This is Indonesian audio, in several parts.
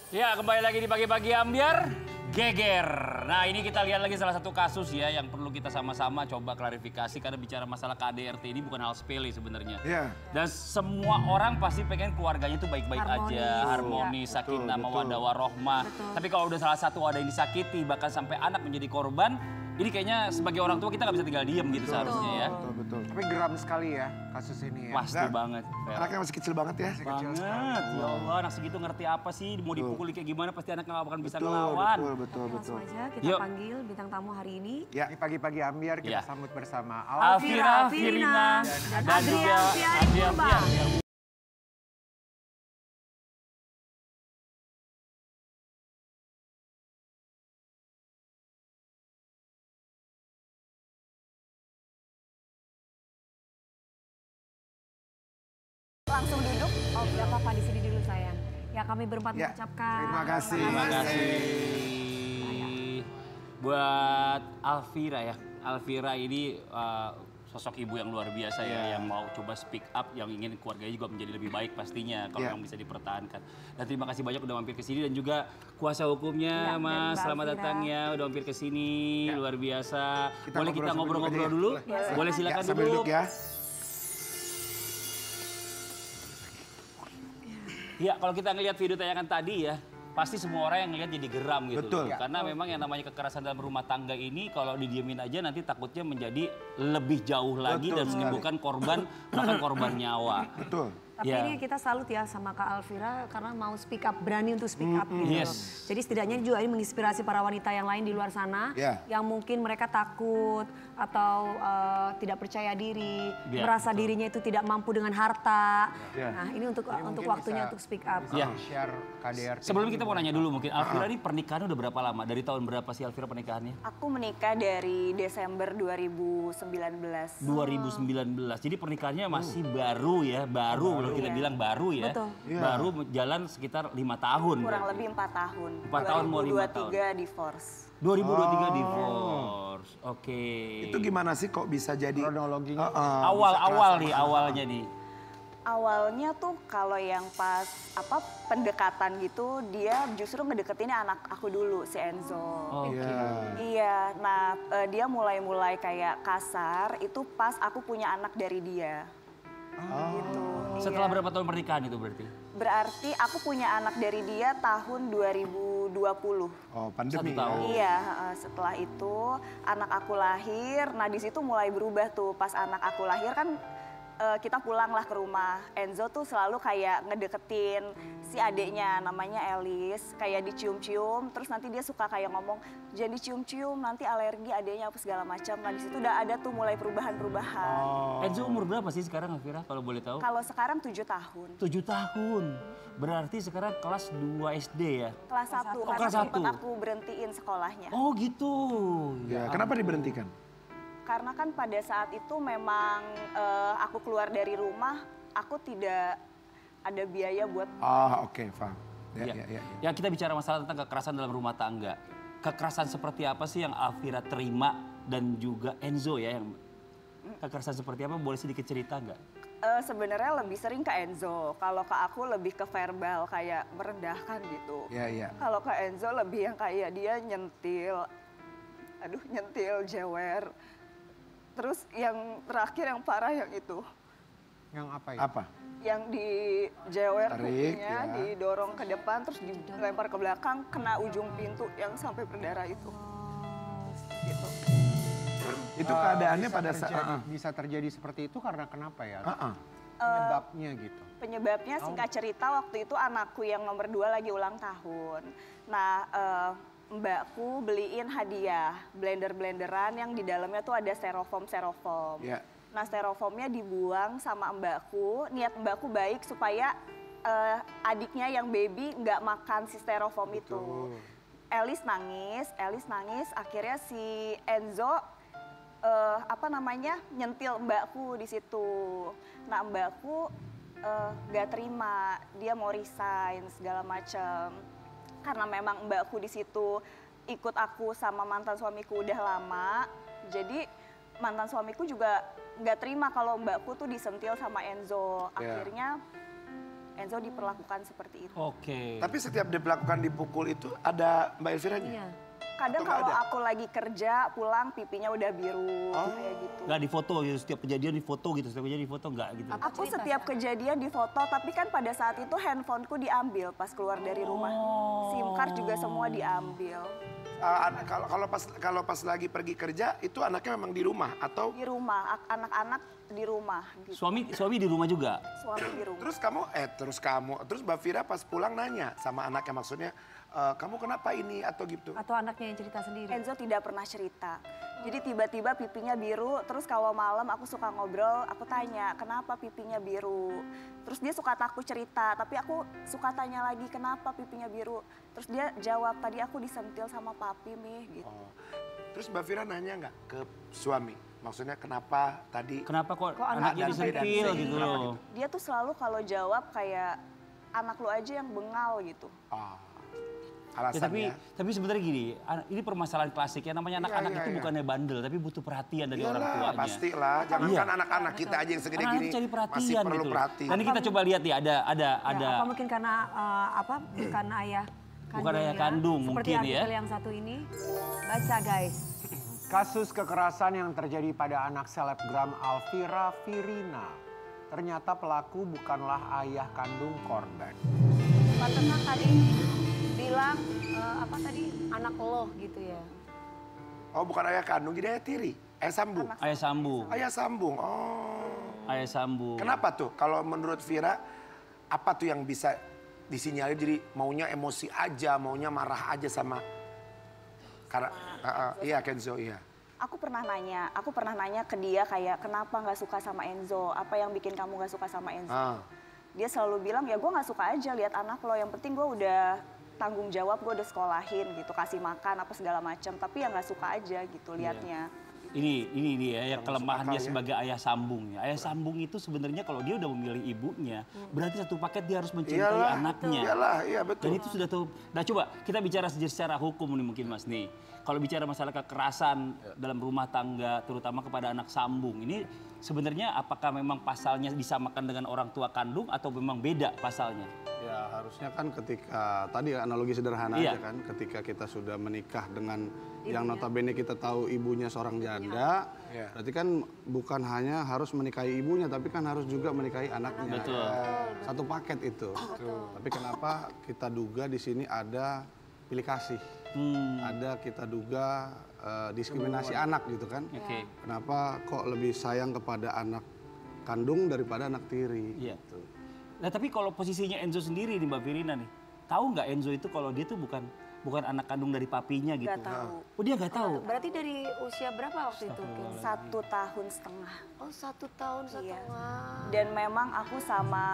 Ya, kembali lagi di Pagi-Pagi Ambiar, geger. Nah, ini kita lihat lagi salah satu kasus ya yang perlu kita sama-sama coba klarifikasi karena bicara masalah KDRT ini bukan hal sepele sebenarnya. Iya. Dan semua orang pasti pengen keluarganya tuh baik-baik aja, harmonis, Ya. sakinah, Betul. mawaddah warohmah. Tapi kalau udah salah satu ada yang disakiti, bahkan sampai anak menjadi korban, ini kayaknya sebagai orang tua kita nggak bisa tinggal diem gitu seharusnya ya. Betul. Tapi geram sekali ya kasus ini ya. Pasti banget. Fer. Anaknya masih kecil banget ya. Banget, ya Allah, anak segitu ngerti apa sih, mau dipukuli kayak gimana pasti anak nggak akan bisa ngelawan. Betul. Langsung aja kita Yuk. panggil bintang tamu hari ini. Ya. Di pagi-pagi Ambiar kita Ya. sambut bersama Alfira, Firina, dan juga Adrian Fiar. Langsung duduk. Oh, gak apa-apa di sini dulu sayang. Ya kami berempat Ya, mengucapkan. terima kasih. Terima kasih. Buat Alfira ya. Alfira ini sosok ibu yang luar biasa ya, yang mau coba speak up, yang ingin keluarganya juga menjadi lebih baik pastinya kalau yang bisa dipertahankan. Dan terima kasih banyak udah mampir ke sini dan juga kuasa hukumnya Ya, Mas, dan Mbak selamat Alfira. datang ya udah mampir ke sini, luar biasa. Kita Boleh kita ngobrol ngobrol-ngobrol sambil dulu? duduk aja ya. Boleh silakan sambil duduk. duduk ya. Ya, kalau kita ngelihat video tayangan tadi ya, pasti semua orang yang ngelihat jadi geram gitu. Betul. Karena memang yang namanya kekerasan dalam rumah tangga ini kalau didiemin aja nanti takutnya menjadi lebih jauh lagi Betul dan sekali. menimbulkan korban, bahkan korban nyawa. Betul. Tapi Ya. ini kita salut ya sama Kak Alfira karena mau speak up, berani untuk speak up gitu. Yes. Jadi setidaknya juga ini menginspirasi para wanita yang lain di luar sana Ya. yang mungkin mereka takut atau tidak percaya diri, Ya, merasa dirinya itu tidak mampu dengan harta. Ya. Nah, ini untuk mungkin waktunya bisa- untuk speak up. Ya. share KDRT. Sebelum kita mau nanya dulu mungkin, Alfira ini pernikahannya udah berapa lama? Dari tahun berapa sih Alfira pernikahannya? Aku menikah dari Desember 2019. 2019. Jadi pernikahannya masih baru ya, baru kalau kita bilang baru ya. Betul. Iya. Baru jalan sekitar 5 tahun. Kurang lebih 4 tahun. 4 tahun mau 5 2023 divorce. 2023 divorce. Oke. Itu gimana sih kok bisa jadi Kronologinya. Awal-awal nih, awalnya nih. Awalnya tuh kalau yang pas pendekatan gitu, dia justru ngedeketinnya anak aku dulu, si Enzo. Oke. Iya, nah dia mulai kayak kasar itu pas aku punya anak dari dia. Gitu. Setelah Iya. berapa tahun pernikahan itu berarti? Berarti aku punya anak dari dia tahun 2020. Oh, pandemi. 1 tahun. Iya, setelah itu anak aku lahir. Nah di situ mulai berubah tuh. Pas anak aku lahir kan kita pulanglah ke rumah. Enzo tuh selalu kayak ngedeketin si adeknya namanya Elis. Kayak dicium-cium. Terus nanti dia suka kayak ngomong jangan dicium-cium nanti alergi adeknya apa segala macam. Nah di situ udah ada tuh mulai perubahan-perubahan. Enzo umur berapa sih sekarang Alfira kalau boleh tahu? Kalau sekarang 7 tahun. 7 tahun. Berarti sekarang kelas 2 SD ya? Kelas 1 Oh, karena kelas sempat 1. aku berhentiin sekolahnya. Oh gitu. Ya, kenapa diberhentikan? Karena kan pada saat itu memang aku keluar dari rumah, aku tidak ada biaya buat Oke, paham. Ya. Ya. Yang kita bicara masalah tentang kekerasan dalam rumah tangga. Kekerasan seperti apa sih yang Alfira terima dan juga Enzo ya? Yang kekerasan seperti apa boleh sedikit cerita nggak? sebenarnya lebih sering ke Enzo. Kalau ke aku lebih ke verbal kayak merendahkan gitu. Ya. Kalau ke Enzo lebih yang kayak dia nyentil, jewer. Terus yang terakhir yang parah yang itu. Yang apa ya? Apa? Yang di jewer Tarik, kukunya, ya. didorong ke depan, terus dilempar ke belakang, kena ujung pintu yang sampai berdarah itu. Gitu. Itu keadaannya Bisa pada terjadi- saat bisa terjadi seperti itu karena kenapa ya? Heeh. Penyebabnya gitu. Penyebabnya singkat cerita waktu itu anakku yang nomor 2 lagi ulang tahun. Nah mbakku beliin hadiah blender-blenderan yang di dalamnya tuh ada styrofoam. Ya. Nah styrofoamnya dibuang sama mbakku, niat mbakku baik supaya adiknya yang baby nggak makan si styrofoam itu. Elis nangis, akhirnya si Enzo nyentil mbakku di situ. Nah mbakku nggak terima, dia mau resign segala macam. Karena memang mbakku di situ ikut aku sama mantan suamiku udah lama, jadi mantan suamiku juga nggak terima kalau mbakku tuh disentil sama Enzo. Akhirnya Enzo diperlakukan seperti itu. Oke. Tapi setiap diperlakukan dipukul itu ada Mbak Elviranya? Iya. Kadang Atau nggak kalau ada? aku lagi kerja pulang pipinya udah biru kayak gitu. Nggak di foto gitu, setiap kejadian di foto gitu, setiap kejadian di foto nggak gitu. Aku setiap kejadian di foto, tapi kan pada saat itu handphoneku diambil pas keluar dari rumah. SIM card juga semua diambil. Kalau pas lagi pergi kerja itu anaknya memang di rumah atau Di rumah, anak-anak di rumah gitu. Suami di rumah juga? Suami di rumah. terus Mbak Fira pas pulang nanya sama anaknya maksudnya kamu kenapa ini atau gitu? Atau anaknya yang cerita sendiri? Enzo tidak pernah cerita. Jadi tiba-tiba pipinya biru, terus kalau malam aku suka ngobrol, aku tanya kenapa pipinya biru. Terus dia suka takut cerita, tapi aku suka tanya lagi kenapa pipinya biru. Terus dia jawab, tadi aku disentil sama papi Mi gitu. Oh. Terus Mbak Fira nanya nggak ke suami? Maksudnya kenapa tadi? Kenapa kok dan anaknya B dan disentil C? gitu Kenapa loh? Dia tuh selalu kalau jawab kayak anak lu aja yang bengal gitu. Ah, Ya, alasannya? tapi sebenarnya gini, ini permasalahan klasik ya, namanya anak-anak Iya, itu iya. bukannya bandel, tapi butuh perhatian dari orang Iyalah, tuanya. pastilah. Jangankan Iya. anak-anak kita aja yang segede Anak-anak gini cari perhatian masih perlu gitu. perhatian. Nanti kita coba lihat nih, ada. Ya, apa mungkin karena bukan ayah kandung Bukan ayah kandung, seperti mungkin ya. artikel yang satu ini. Baca guys. Kasus kekerasan yang terjadi pada anak selebgram Alvira Firina. Ternyata pelaku bukanlah ayah kandung korban. Pantesan tadi bilang anak lo gitu ya. Oh bukan ayah kandung, jadi ayah tiri. Ayah sambung. Ayah sambung. Ayah sambung, oh. Ayah sambung. Kenapa tuh? Kalau menurut Vira, apa tuh yang bisa disinyalir jadi maunya emosi aja, maunya marah aja sama... Karena, iya Kenzo, iya. Aku pernah nanya ke dia kayak kenapa nggak suka sama Enzo? Apa yang bikin kamu nggak suka sama Enzo? Dia selalu bilang ya gue nggak suka aja lihat anak lo. Yang penting gue udah tanggung jawab, gue udah sekolahin gitu, kasih makan apa segala macam. Tapi ya nggak suka aja gitu liatnya. Ini dia ya kelemahan dia akal ya. sebagai ayah sambung. Ayah sambung itu sebenarnya kalau dia udah memilih ibunya, berarti satu paket dia harus mencintai anaknya. Iyalah, iya betul. Dan itu sudah tahu. Nah coba kita bicara secara hukum nih mungkin Mas nih. Kalau bicara masalah kekerasan dalam rumah tangga, terutama kepada anak sambung, ini sebenarnya apakah memang pasalnya disamakan dengan orang tua kandung atau memang beda pasalnya? Ya harusnya kan ketika, tadi analogi sederhana Iya. aja kan, ketika kita sudah menikah dengan yang notabene kita tahu ibunya seorang janda, Iya. berarti kan bukan hanya harus menikahi ibunya, tapi kan harus juga menikahi anaknya. Betul. Satu paket itu. Tapi kenapa kita duga di sini ada pilih kasih, ada kita duga diskriminasi anak gitu kan? Oke. Kenapa kok lebih sayang kepada anak kandung daripada anak tiri? Iya. Gitu. Nah tapi kalau posisinya Enzo sendiri nih Mbak Firina nih, tahu nggak Enzo itu kalau dia tuh bukan anak kandung dari papinya gitu? Nggak tahu. Oh dia nggak tahu. Berarti dari usia berapa waktu itu? 1 tahun setengah. Oh 1 tahun Iya. setengah. Dan memang aku sama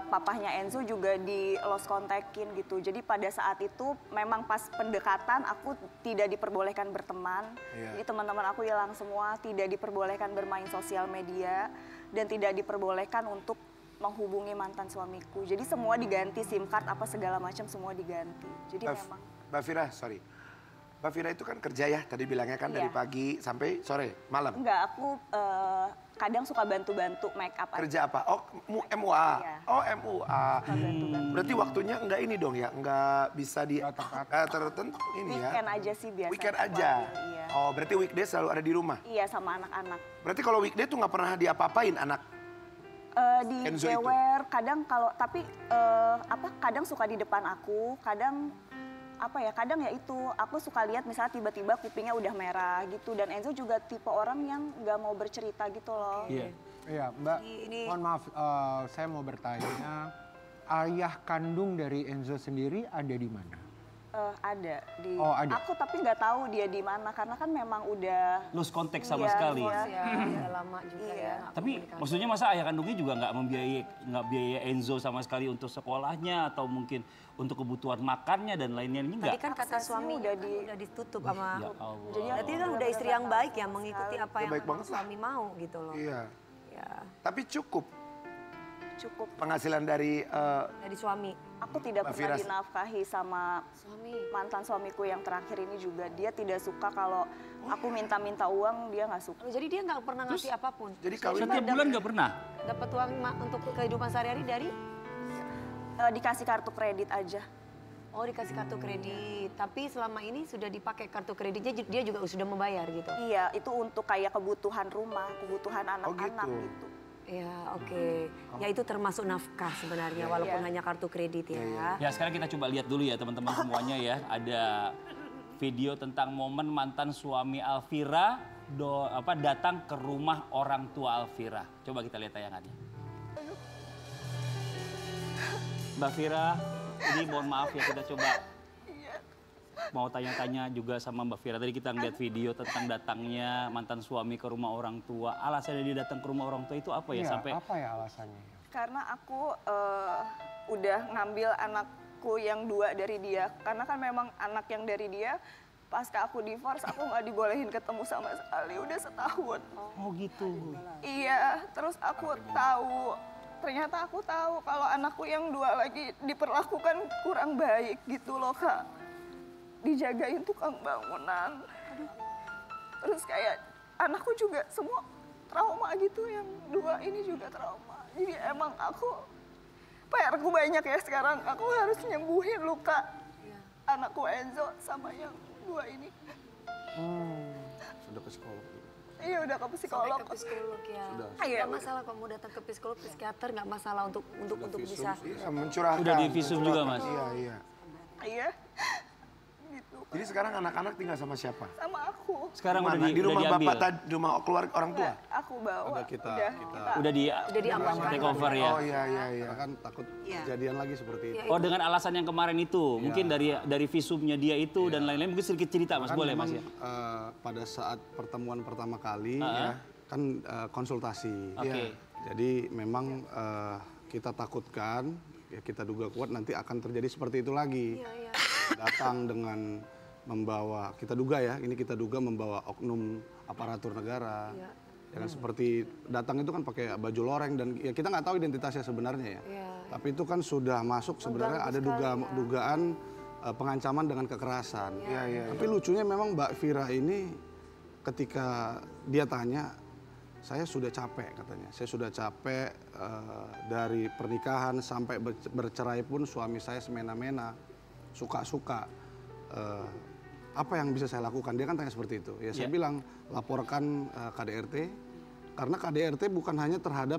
papahnya Enzo juga di lost kontakin gitu. Jadi pada saat itu memang pas pendekatan aku tidak diperbolehkan berteman. Iya. Jadi teman-teman aku hilang semua, tidak diperbolehkan bermain sosial media dan tidak diperbolehkan untuk menghubungi mantan suamiku. Jadi semua diganti, SIM card apa segala macam semua diganti. Jadi memang Mbak Fira, sorry. Mbak Fira itu kan kerja ya, tadi bilangnya kan dari Iya. pagi sampai sore, malam. enggak, aku kadang suka bantu-bantu make up aja. Kerja apa? Oh, MUA. Iya. Oh, MUA. Bantu-bantu. Berarti waktunya enggak ini dong ya, enggak bisa di tertentu ini ya. Weekend aja sih biasa. Weekend aja. Iya. Oh, berarti weekday selalu ada di rumah. Iya sama anak-anak. Berarti kalau weekday tuh nggak pernah diapa-apain anak. Di Enzo itu? jewer kadang kalau tapi kadang suka di depan aku, kadang kadang ya itu aku suka lihat misalnya tiba-tiba kupingnya udah merah gitu dan Enzo juga tipe orang yang nggak mau bercerita gitu loh. Iya. Iya Mbak, Ini- mohon maaf saya mau bertanya, ayah kandung dari Enzo sendiri ada di mana? Ada di Oh, ada. aku tapi nggak tahu dia di mana karena kan memang udah Lose contact sama Iya, sekali. iya. Ya, udah lama juga Iya. ya. nggak Tapi komunikasi. maksudnya masa ayah kandungnya juga nggak biaya Enzo sama sekali untuk sekolahnya atau mungkin untuk kebutuhan makannya dan lainnya ini Tadi nggak? kan kata Aksesnya suami udah udah ditutup sama. Ya Allah. Jadi Berarti kan udah istri yang baik ya mengikuti apa yang baik memang banget lah. suami mau gitu loh. Iya. Ya, Tapi cukup cukup. penghasilan dari dari suami. Aku tidak Mbak pernah Fira- dinafkahi sama Suami. mantan suamiku yang terakhir ini juga. Dia tidak suka kalau aku minta-minta uang, dia nggak suka. Oh, jadi dia nggak pernah ngasih apapun. jadi kawin Setiap bulan nggak pernah? Dapat uang untuk kehidupan sehari-hari dari Dikasih kartu kredit aja. Oh, dikasih kartu kredit. Tapi selama ini sudah dipakai kartu kreditnya, dia juga sudah membayar gitu? Iya, itu untuk kayak kebutuhan rumah, kebutuhan anak-anak gitu. Ya, oke. Ya itu termasuk nafkah sebenarnya, walaupun hanya kartu kredit ya. Ya sekarang kita coba lihat dulu ya teman-teman semuanya ya. Ada video tentang momen mantan suami Alfira datang ke rumah orang tua Alfira. Coba kita lihat tayangannya. Mbak Fira, ini mohon maaf ya kita coba mau tanya-tanya juga sama Mbak Fira. Tadi kita ngeliat video tentang datangnya mantan suami ke rumah orang tua. Alasannya dia datang ke rumah orang tua itu apa ya? Iya, Sampai apa ya alasannya? Karena aku udah ngambil anakku yang 2 dari dia. Karena kan memang anak yang dari dia, pasca aku divorce, aku nggak dibolehin ketemu sama sekali. Udah setahun. oh gitu. Iya, terus ternyata aku tahu kalau anakku yang 2 lagi diperlakukan kurang baik gitu loh, Kak. Dijagain tukang bangunan. Terus kayak anakku juga semua trauma gitu, yang 2 ini juga trauma. Jadi emang PR-ku banyak ya sekarang. Aku harus nyembuhin luka anakku Enzo sama yang 2 ini. Sudah ke psikolog. Iya, udah ke psikolog. Sampai ke psikolog ya. Iya, Nggak masalah kalau mau datang ke psikolog, psikiater nggak masalah untuk bisa. Iya, mencurahkan. Udah di visum juga, Mas? Iya, iya. Iya. Gitu. Jadi sekarang anak-anak tinggal sama siapa? Sama aku. Sekarang Mana? udah Di rumah diambil. bapak tadi, di rumah keluarga orang tua? Aku bawa. Udah kita Udah diamankan. take over ya. Oh iya, iya, iya. karena kan takut kejadian lagi seperti itu. Oh dengan alasan yang kemarin itu, mungkin dari visumnya dia itu dan lain-lain, mungkin sedikit cerita Mas, Kan boleh Mas memang, ya? pada saat pertemuan pertama kali ya kan konsultasi. Oke. Jadi memang kita takutkan, ya kita duga kuat nanti akan terjadi seperti itu lagi. Datang dengan membawa, kita duga membawa oknum aparatur negara. Ya kan seperti datang itu kan pakai baju loreng dan ya kita nggak tahu identitasnya sebenarnya ya. Tapi itu kan sudah masuk sebenarnya ada dugaan pengancaman dengan kekerasan. Tapi lucunya memang Mbak Fira ini ketika dia tanya, saya sudah capek katanya. Saya sudah capek dari pernikahan sampai bercerai pun suami saya semena-mena, suka-suka. Apa yang bisa saya lakukan? Dia kan tanya seperti itu. Ya saya bilang laporkan KDRT karena KDRT bukan hanya terhadap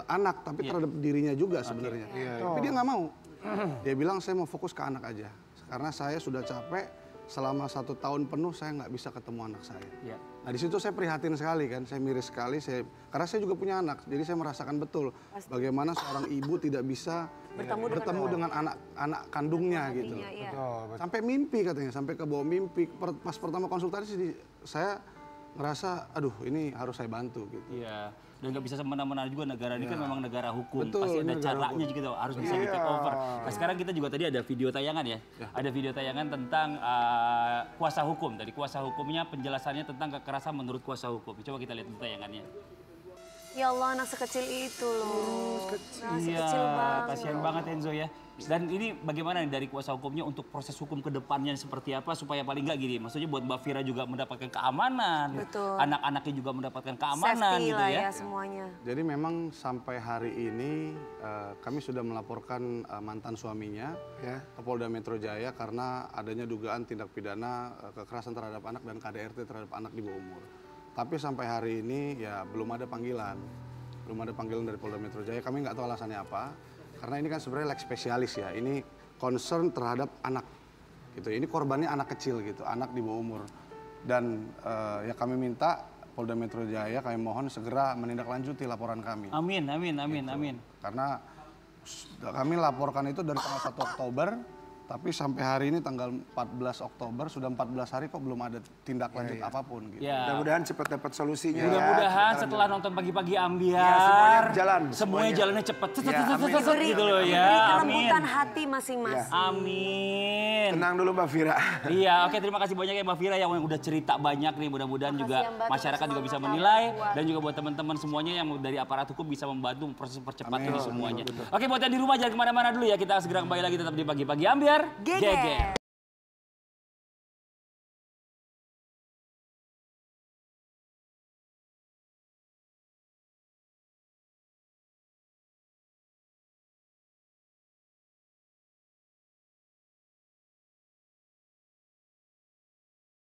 anak tapi terhadap dirinya juga sebenarnya. Tapi dia nggak mau. Dia bilang saya mau fokus ke anak aja karena saya sudah capek selama 1 tahun penuh saya nggak bisa ketemu anak saya. Nah di situ saya prihatin sekali kan, saya miris sekali. Karena saya juga punya anak, jadi saya merasakan betul bagaimana seorang ibu tidak bisa bertemu dengan anak kandungnya gitu. Sampai mimpi katanya, sampai ke bawah mimpi. Pas pertama konsultasi saya ngerasa, aduh ini harus saya bantu gitu. Iya, dan nggak bisa semena-mena juga negara ini kan memang negara hukum. Betul, pasti ada negara caranya hukum. juga harus bisa di take over. Nah sekarang kita juga tadi ada video tayangan ya. Ada video tayangan tentang kuasa hukum. Dari kuasa hukumnya penjelasannya tentang kekerasan menurut kuasa hukum. Coba kita lihat tayangannya. Ya Allah, anak sekecil itu loh. Iya, kasihan banget Enzo ya. Dan ini bagaimana nih dari kuasa hukumnya untuk proses hukum ke depannya seperti apa supaya paling nggak gini. Maksudnya buat Mbak Fira juga mendapatkan keamanan. Betul. Anak-anaknya juga mendapatkan keamanan Safety gitu lah ya. ya semuanya. Jadi memang sampai hari ini kami sudah melaporkan mantan suaminya ke Polda Metro Jaya karena adanya dugaan tindak pidana kekerasan terhadap anak dan KDRT terhadap anak di bawah umur. Tapi sampai hari ini ya belum ada panggilan. Belum ada panggilan dari Polda Metro Jaya. Kami nggak tahu alasannya apa. Karena ini kan sebenarnya leg spesialis ya. Ini concern terhadap anak. Gitu. Ini korbannya anak kecil gitu, anak di bawah umur. Dan ya kami minta Polda Metro Jaya, kami mohon segera menindaklanjuti laporan kami. Amin, amin, amin, amin. Karena kami laporkan itu dari tanggal 1 Oktober. Tapi sampai hari ini tanggal 14 Oktober, sudah 14 hari kok belum ada tindak lanjut apapun gitu. Ya. Mudah-mudahan cepat dapat solusinya. Mudah-mudahan setelah nonton pagi-pagi ambiar, semuanya jalan. semuanya jalannya cepet, amin. gitu loh Diberi ya. kelembutan hati masing-masing. Amin. Tenang dulu Mbak Fira. Iya, oke terima kasih banyak ya Mbak Fira yang udah cerita banyak nih. Mudah-mudahan juga ya, Mbak, masyarakat juga bisa semangat, menilai kuat. dan juga buat teman-teman semuanya yang dari aparat hukum bisa membantu proses percepatan ini semuanya. Oke, buat yang di rumah jangan kemana-mana dulu ya. Kita segera kembali lagi tetap di pagi-pagi ambiar. Geger.